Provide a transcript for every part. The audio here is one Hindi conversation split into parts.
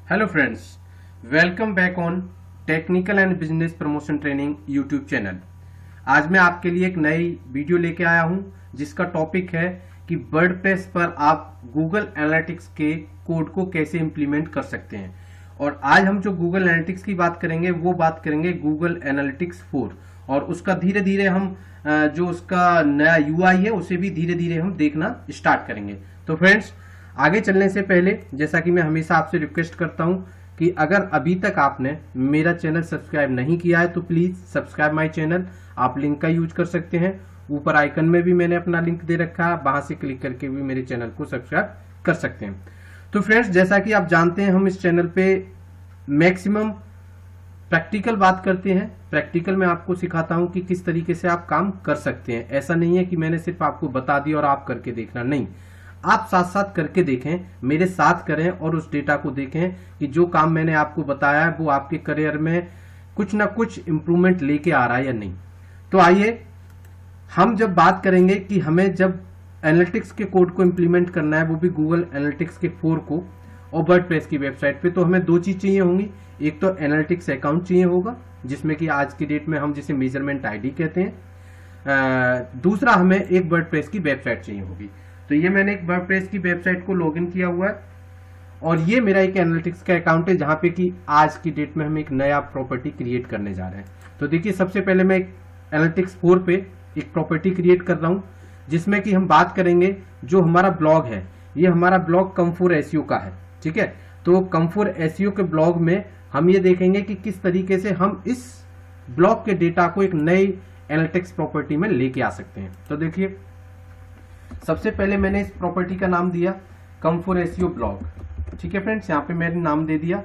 Hello friends, welcome back on technical and business promotion training YouTube channel. आज मैं आपके लिए एक नई वीडियो लेके आया हूं जिसका टॉपिक है कि वर्डप्रेस पर आप गूगल एनालिटिक्स के कोड को कैसे इंप्लीमेंट कर सकते हैं। और आज हम जो गूगल एनालिटिक्स की बात करेंगे वो बात करेंगे गूगल एनालिटिक्स 4, और उसका धीरे धीरे हम जो उसका नया यूआई है उसे भी धीरे धीरे हम देखना स्टार्ट करेंगे। तो फ्रेंड्स, आगे चलने से पहले जैसा कि मैं हमेशा आपसे रिक्वेस्ट करता हूं कि अगर अभी तक आपने मेरा चैनल सब्सक्राइब नहीं किया है तो प्लीज सब्सक्राइब माय चैनल। आप लिंक का यूज कर सकते हैं, ऊपर आइकन में भी मैंने अपना लिंक दे रखा है, वहां से क्लिक करके भी मेरे चैनल को सब्सक्राइब कर सकते हैं। तो फ्रेंड्स, जैसा कि आप जानते हैं हम इस चैनल पे मैक्सिमम प्रैक्टिकल बात करते हैं। प्रैक्टिकल में आपको सिखाता हूं कि किस तरीके से आप काम कर सकते हैं। ऐसा नहीं है कि मैंने सिर्फ आपको बता दिया और आप करके देखना, नहीं, आप साथ साथ करके देखें, मेरे साथ करें और उस डेटा को देखें कि जो काम मैंने आपको बताया है वो आपके करियर में कुछ ना कुछ इंप्रूवमेंट लेके आ रहा है या नहीं। तो आइए हम जब बात करेंगे कि हमें जब एनालिटिक्स के कोड को इंप्लीमेंट करना है, वो भी गूगल एनालिटिक्स के 4 को, और वर्डप्रेस की वेबसाइट पे, तो हमें दो चीज चाहिए होंगी। एक तो एनालिटिक्स अकाउंट चाहिए होगा जिसमें कि आज की डेट में हम जिसे मेजरमेंट आईडी कहते हैं। दूसरा हमें एक वर्डप्रेस की वेबसाइट चाहिए होगी। तो ये मैंने एक वर्डप्रेस की वेबसाइट को लॉगिन किया हुआ है और ये मेरा एक एनालिटिक्स का अकाउंट है जहां पे कि आज की डेट में हम एक नया प्रॉपर्टी क्रिएट करने जा रहे हैं। तो देखिए, सबसे पहले मैं एक एनालिटिक्स 4 पे एक प्रॉपर्टी क्रिएट कर रहा हूं जिसमें कि हम बात करेंगे जो हमारा ब्लॉग है। ये हमारा ब्लॉग कम4 एसईओ का है, ठीक है। तो कम4 एसईओ के ब्लॉग में हम ये देखेंगे कि किस तरीके से हम इस ब्लॉग के डेटा को एक नई एनालिटिक्स प्रॉपर्टी में लेके आ सकते हैं। तो देखिए, सबसे पहले मैंने इस प्रॉपर्टी का नाम दिया कम4 एसईओ ब्लॉग, ठीक है फ्रेंड्स। यहाँ पे मैंने नाम दे दिया।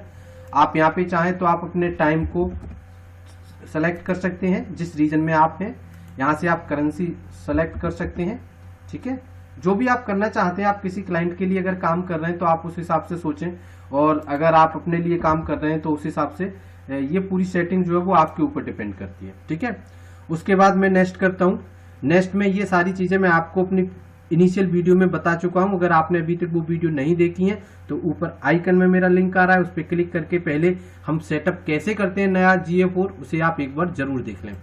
आप यहाँ पे चाहें तो आप अपने टाइम को सेलेक्ट कर सकते हैं जिस रीजन में आप हैं। यहाँ से आप करेंसी सेलेक्ट कर सकते हैं, ठीक है। जो भी आप करना चाहते हैं, आप किसी क्लाइंट के लिए अगर काम कर रहे हैं तो आप उस हिसाब से सोचें, और अगर आप अपने लिए काम कर रहे हैं तो उस हिसाब से ये पूरी सेटिंग जो है वो आपके ऊपर डिपेंड करती है, ठीक है। उसके बाद मैं नेक्स्ट करता हूँ। नेक्स्ट में ये सारी चीजें मैं आपको अपनी इनिशियल वीडियो में बता चुका हूं। अगर आपने अभी तक वो वीडियो नहीं देखी है तो ऊपर आइकन में मेरा लिंक आ रहा है, उस पर क्लिक करके पहले हम सेटअप कैसे करते हैं नया GA4 उसे आप एक बार जरूर देख लें।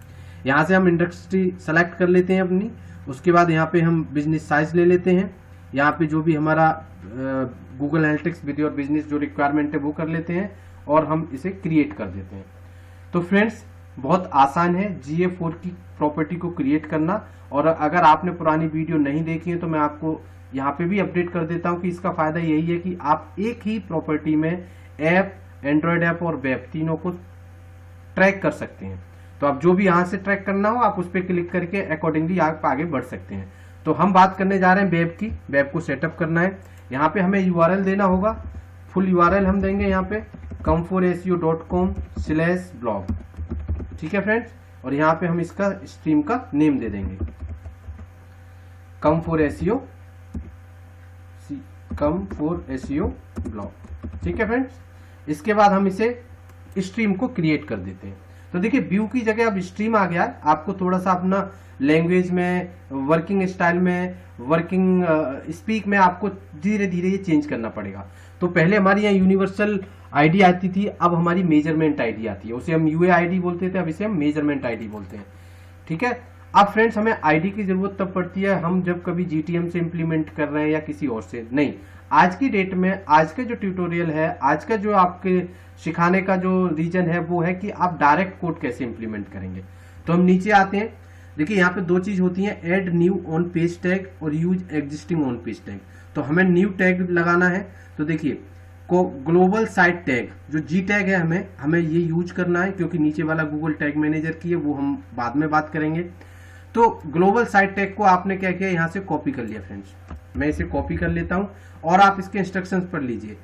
यहाँ से हम इंडस्ट्री सेलेक्ट कर लेते हैं अपनी। उसके बाद यहाँ पे हम बिजनेस साइज ले लेते हैं। यहाँ पे जो भी हमारा Google analytics with your business जो रिक्वायरमेंट है वो कर लेते हैं और हम इसे क्रिएट कर देते हैं। तो फ्रेंड्स, बहुत आसान है GA4 की प्रॉपर्टी को क्रिएट करना। और अगर आपने पुरानी वीडियो नहीं देखी है तो मैं आपको यहाँ पे भी अपडेट कर देता हूँ कि इसका फायदा यही है कि आप एक ही प्रॉपर्टी में ऐप, एंड्रॉयड ऐप और वेब तीनों को ट्रैक कर सकते हैं। तो आप जो भी यहाँ से ट्रैक करना हो आप उस पर क्लिक करके अकॉर्डिंगली आप आगे बढ़ सकते हैं। तो हम बात करने जा रहे हैं वेब की। वेब को सेटअप करना है। यहाँ पे हमें URL देना होगा। फुल URL हम देंगे यहाँ पे com4seo.com/blog, ठीक है फ्रेंड्स। और यहाँ पे हम इसका स्ट्रीम का नेम दे देंगे कम4 एसईओ ब्लॉग, ठीक है फ्रेंड्स। इसके बाद हम इसे स्ट्रीम को क्रिएट कर देते हैं। तो देखिए, व्यू की जगह अब स्ट्रीम आ गया है। आपको थोड़ा सा अपना लैंग्वेज में, वर्किंग स्टाइल में, वर्किंग स्पीक में आपको धीरे धीरे ये चेंज करना पड़ेगा। तो पहले हमारी यहाँ यूनिवर्सल आईडी आती थी, अब हमारी मेजरमेंट आईडी आती है। उसे हम UAID बोलते थे, अब इसे हम मेजरमेंट आईडी बोलते हैं, ठीक है। अब फ्रेंड्स, हमें आईडी की जरूरत तब पड़ती है हम जब कभी GTM से इंप्लीमेंट कर रहे हैं या किसी और से नहीं। आज की डेट में, आज का जो ट्यूटोरियल है, आज का जो आपके सिखाने का जो रीजन है वो है कि आप डायरेक्ट कोड कैसे इंप्लीमेंट करेंगे। तो हम नीचे आते हैं। देखिए, यहाँ पे दो चीज होती है, add new on page tag और use existing on page tag. तो हमें न्यू टैग लगाना है। तो देखिए, को ग्लोबल साइट टैग जो G टैग है हमें ये यूज करना है, क्योंकि नीचे वाला गूगल टैग मैनेजर की है, वो हम बाद में बात करेंगे। तो ग्लोबल साइट टैग को आपने क्या किया, यहाँ से कॉपी कर लिया फ्रेंड्स। मैं इसे कॉपी कर लेता हूं और आप इसके इंस्ट्रक्शंस पढ़ लीजिए।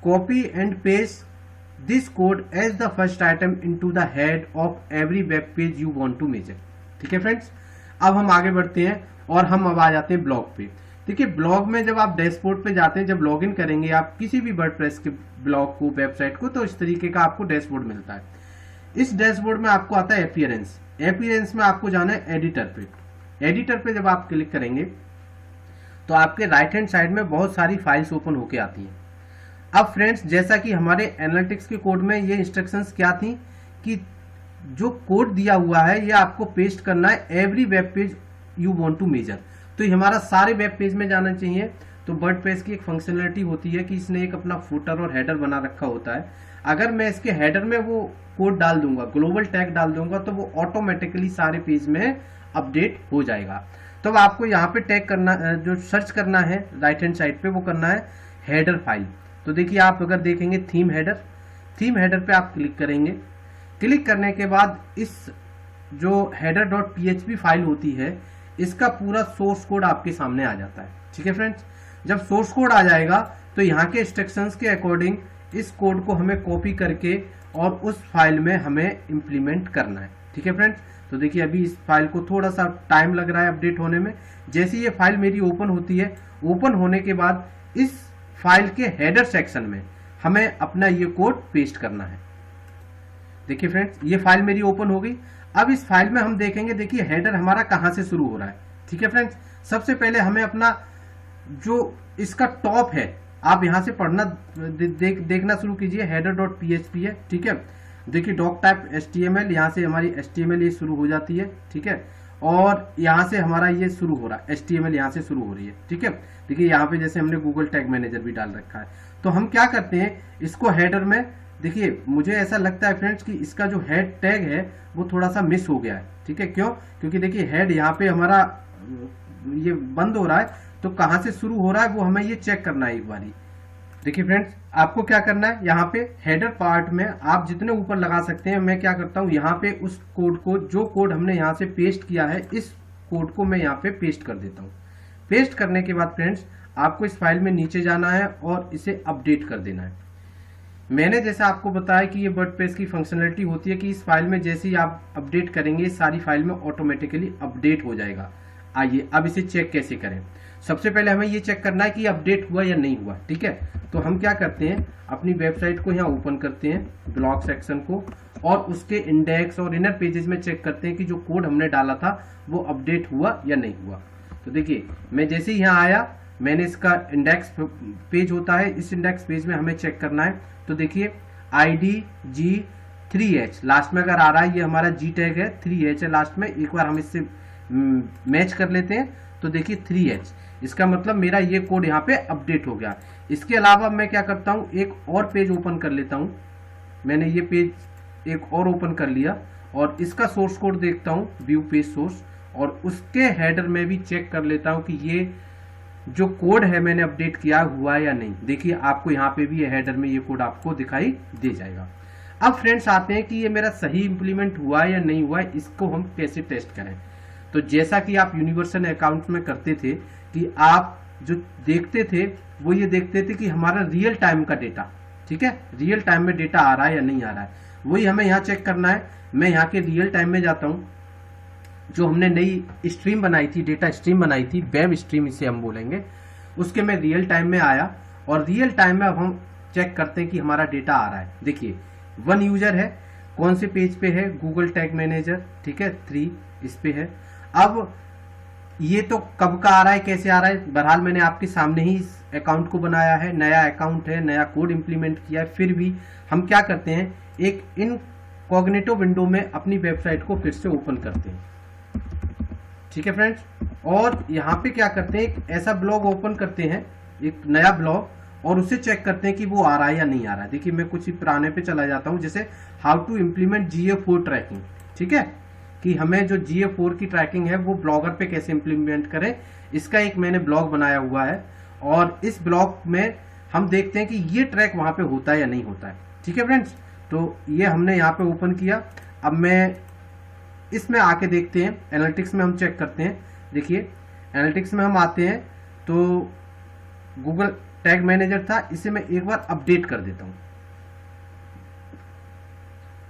Copy and paste this code as the first item into the head of every web page you want to measure, ठीक है फ्रेंड्स। अब हम आगे बढ़ते हैं और हम अब आ जाते हैं ब्लॉग पे। देखिए, ब्लॉग में जब आप डैशबोर्ड पे जाते हैं, जब लॉगिन करेंगे आप किसी भी वर्डप्रेस के ब्लॉग को, वेबसाइट को, तो इस तरीके का आपको डैशबोर्ड मिलता है। इस डैशबोर्ड में आपको आता है अपीयरेंस। अपीयरेंस में आपको जाना है एडिटर पे। एडिटर पे जब आप क्लिक करेंगे तो आपके राइट हैंड साइड में बहुत सारी फाइल्स ओपन होके आती हैं। अब फ्रेंड्स, जैसा कि हमारे एनालिटिक्स के कोड में ये इंस्ट्रक्शंस क्या थी कि जो कोड दिया हुआ है ये आपको पेस्ट करना है every web page you want to measure. तो ये हमारा सारे वेब पेज में जाना चाहिए। तो वर्डप्रेस की एक फंक्शनलिटी होती है कि इसने एक अपना फुटर और हेडर बना रखा होता है। अगर मैं इसके हेडर में वो कोड डाल दूंगा, ग्लोबल टैग डाल दूंगा, तो वो ऑटोमेटिकली सारे पेज में अपडेट हो जाएगा। तो आपको यहाँ पे टैग करना, जो सर्च करना है राइट हैंड साइड पे, वो करना है हेडर फाइल। तो देखिए, आप अगर देखेंगे थीम हेडर पे आप क्लिक करेंगे। क्लिक करने के बाद इस जो header.php फाइल होती है, इसका पूरा सोर्स कोड आपके सामने आ जाता है। ठीक है फ्रेंड्स, जब सोर्स कोड आ जाएगा तो यहाँ के इंस्ट्रक्शंस के अकॉर्डिंग इस कोड को हमें कॉपी करके और उस फाइल में हमें इंप्लीमेंट करना है। ठीक है फ्रेंड्स, तो देखिए अभी इस फाइल को थोड़ा सा टाइम लग रहा है अपडेट होने में। जैसे ये फाइल मेरी ओपन होती है, ओपन होने के बाद इस फाइल के हेडर सेक्शन में हमें अपना ये कोड पेस्ट करना है। देखिए फ्रेंड्स, ये फाइल मेरी ओपन हो गई। अब इस फाइल में हम देखेंगे, देखिए हेडर हमारा कहां से शुरू हो रहा है। ठीक है फ्रेंड्स, सबसे पहले हमें अपना जो इसका टॉप है, आप यहां से पढ़ना देखना शुरू कीजिए। header.php है। ठीक है, देखिए डॉक टाइप HTML, यहां से हमारी HTML ये शुरू हो जाती है। ठीक है, और यहां से हमारा ये शुरू हो रहा है, HTML यहां से शुरू हो रही है। ठीक है, देखिए यहाँ पे जैसे हमने गूगल टैग मैनेजर भी डाल रखा है। तो हम क्या करते हैं, इसको हेडर में, देखिए मुझे ऐसा लगता है फ्रेंड्स कि इसका जो हेड टैग है वो थोड़ा सा मिस हो गया है। ठीक है, क्यों? क्योंकि देखिए हेड यहाँ पे हमारा ये बंद हो रहा है, तो कहां से शुरू हो रहा है वो हमें ये चेक करना है एक बारी। देखिए फ्रेंड्स, आपको क्या करना है, यहाँ पे हेडर पार्ट में आप जितने ऊपर लगा सकते हैं, मैं क्या करता हूँ, यहाँ पे उस कोड को, जो कोड हमने यहाँ से पेस्ट किया है, इस कोड को मैं यहाँ पे पेस्ट कर देता हूँ। पेस्ट करने के बाद फ्रेंड्स, आपको इस फाइल में नीचे जाना है और इसे अपडेट कर देना है। मैंने जैसा आपको बताया कि ये वर्डप्रेस की फंक्शनलिटी होती है कि इस फाइल में जैसे ही आप अपडेट करेंगे, सारी फाइल में ऑटोमेटिकली अपडेट हो जाएगा। आइए अब इसे चेक कैसे करें। सबसे पहले हमें ये चेक करना है कि अपडेट हुआ या नहीं हुआ। ठीक है, तो हम क्या करते हैं, अपनी वेबसाइट को यहाँ ओपन करते हैं, ब्लॉग सेक्शन को, और उसके इंडेक्स और इनर पेजेस में चेक करते हैं कि जो कोड हमने डाला था वो अपडेट हुआ या नहीं हुआ। तो देखिए, मैं जैसे ही यहाँ आया, मैंने इसका इंडेक्स पेज होता है, इस इंडेक्स पेज में हमें चेक करना है। तो देखिए ID-G3H लास्ट में अगर आ रहा है, ये हमारा G टैग है, 3H है लास्ट में। एक बार हम इससे मैच कर लेते हैं, तो देखिए 3H, इसका मतलब मेरा ये कोड यहाँ पे अपडेट हो गया। इसके अलावा मैं क्या करता हूँ, एक और पेज ओपन कर लेता हूँ। मैंने ये पेज एक और ओपन कर लिया और इसका सोर्स कोड देखता हूँ, व्यू पेज सोर्स, और उसके हेडर में भी चेक कर लेता हूँ कि ये जो कोड है मैंने अपडेट किया हुआ या नहीं। देखिए आपको यहाँ पे भी हेडर में ये कोड आपको दिखाई दे जाएगा। अब फ्रेंड्स आते हैं कि ये मेरा सही इंप्लीमेंट हुआ या नहीं हुआ, इसको हम कैसे टेस्ट करें। तो जैसा कि आप यूनिवर्सल अकाउंट में करते थे कि आप जो देखते थे वो ये देखते थे कि हमारा रियल टाइम का डेटा, ठीक है, रियल टाइम में डेटा आ रहा है या नहीं आ रहा है, वही हमें यहाँ चेक करना है। मैं यहाँ के रियल टाइम में जाता हूँ, जो हमने नई स्ट्रीम बनाई थी, डेटा स्ट्रीम बनाई थी, वेब स्ट्रीम इसे हम बोलेंगे, उसके मैं रियल टाइम में आया और रियल टाइम में अब हम चेक करते हैं कि हमारा डेटा आ रहा है। देखिए 1 यूजर है, कौन से पेज पे है, गूगल टैग मैनेजर, ठीक है, 3 इस पे है। अब ये तो कब का आ रहा है, कैसे आ रहा है, बहरहाल मैंने आपके सामने ही इस अकाउंट को बनाया है, नया अकाउंट है, नया कोड इंप्लीमेंट किया है। फिर भी हम क्या करते हैं, एक इनकॉग्निटो विंडो में अपनी वेबसाइट को फिर से ओपन करते हैं। ठीक है फ्रेंड्स, और यहाँ पे क्या करते हैं, एक ऐसा ब्लॉग ओपन करते हैं, एक नया ब्लॉग, और उसे चेक करते हैं कि वो आ रहा है या नहीं आ रहा है। देखिए मैं कुछ ही पुराने पे चला जाता हूँ, जैसे how to implement GA4 trekking, ठीक है, कि हमें जो GA4 की ट्रैकिंग है वो ब्लॉगर पे कैसे इंप्लीमेंट करें, इसका एक मैंने ब्लॉग बनाया हुआ है। और इस ब्लॉग में हम देखते हैं कि ये ट्रैक वहां पे होता है या नहीं होता है। ठीक है फ्रेंड्स, तो ये हमने यहाँ पे ओपन किया। अब मैं इसमें आके देखते हैं, एनालिटिक्स में हम चेक करते हैं। देखिए एनालिटिक्स में हम आते हैं तो गूगल टैग मैनेजर था, इसे मैं एक बार अपडेट कर देता हूं।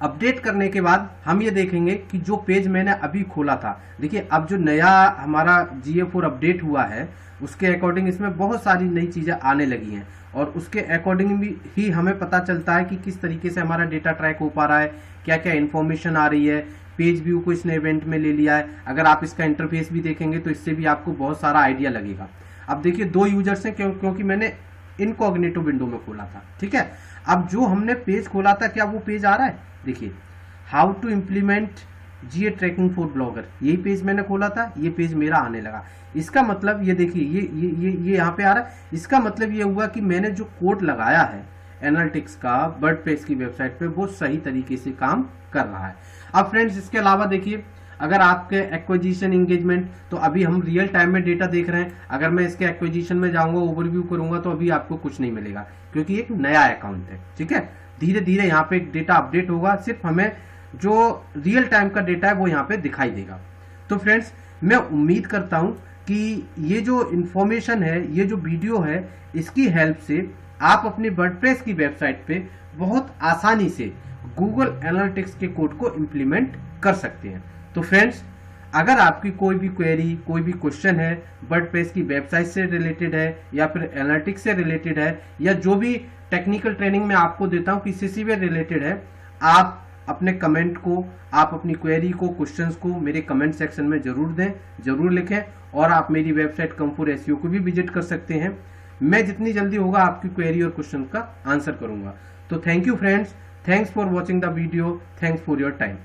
अपडेट करने के बाद हम ये देखेंगे कि जो पेज मैंने अभी खोला था, देखिए अब जो नया हमारा GA4 अपडेट हुआ है उसके अकॉर्डिंग इसमें बहुत सारी नई चीजें आने लगी हैं, और उसके अकॉर्डिंग भी ही हमें पता चलता है कि किस तरीके से हमारा डेटा ट्रैक हो पा रहा है, क्या क्या इन्फॉर्मेशन आ रही है। पेज व्यू को इसने इवेंट में ले लिया है। अगर आप इसका इंटरफेस भी देखेंगे तो इससे भी आपको बहुत सारा आइडिया लगेगा। अब देखिए 2 यूजर्स हैं, क्योंकि मैंने इनकॉग्निटो विंडो में खोला था। ठीक है, अब जो हमने पेज खोला था क्या वो पेज आ रहा है? देखिए, how to implement GA tracking for Blogger, यही पेज मैंने खोला था, ये पेज मेरा आने लगा। इसका मतलब ये देखिए, ये यहाँ पे आ रहा है। इसका मतलब ये हुआ कि मैंने जो कोड लगाया है एनालिटिक्स का वर्डप्रेस की वेबसाइट पे, वो सही तरीके से काम कर रहा है। अब फ्रेंड्स, इसके अलावा देखिए, अगर आपके एक्विजिशन एंगेजमेंट, तो अभी हम रियल टाइम में डेटा देख रहे हैं। अगर मैं इसके एक्विजिशन में जाऊंगा, ओवरव्यू करूंगा, तो अभी आपको कुछ नहीं मिलेगा, क्योंकि एक नया अकाउंट है। ठीक है, धीरे धीरे यहाँ पे डेटा अपडेट होगा, सिर्फ हमें जो रियल टाइम का डेटा है वो यहाँ पे दिखाई देगा। तो फ्रेंड्स, मैं उम्मीद करता हूं कि ये जो इंफॉर्मेशन है, ये जो वीडियो है, इसकी हेल्प से आप अपनी वर्डप्रेस की वेबसाइट पे बहुत आसानी से गूगल एनालिटिक्स के कोड को इंप्लीमेंट कर सकते हैं। तो फ्रेंड्स, अगर आपकी कोई भी क्वेरी, कोई भी क्वेश्चन है, वर्डप्रेस की वेबसाइट से रिलेटेड है या फिर एनालिटिक्स से रिलेटेड है, या जो भी टेक्निकल ट्रेनिंग में आपको देता हूं किसी से भी रिलेटेड है, आप अपने कमेंट को, आप अपनी क्वेरी को, क्वेश्चंस को मेरे कमेंट सेक्शन में जरूर दें, जरूर लिखें। और आप मेरी वेबसाइट कम4 SEO को भी विजिट कर सकते हैं। मैं जितनी जल्दी होगा आपकी क्वेरी और क्वेश्चन का आंसर करूंगा। तो thank you friends, thanks for watching the video, thanks for your time.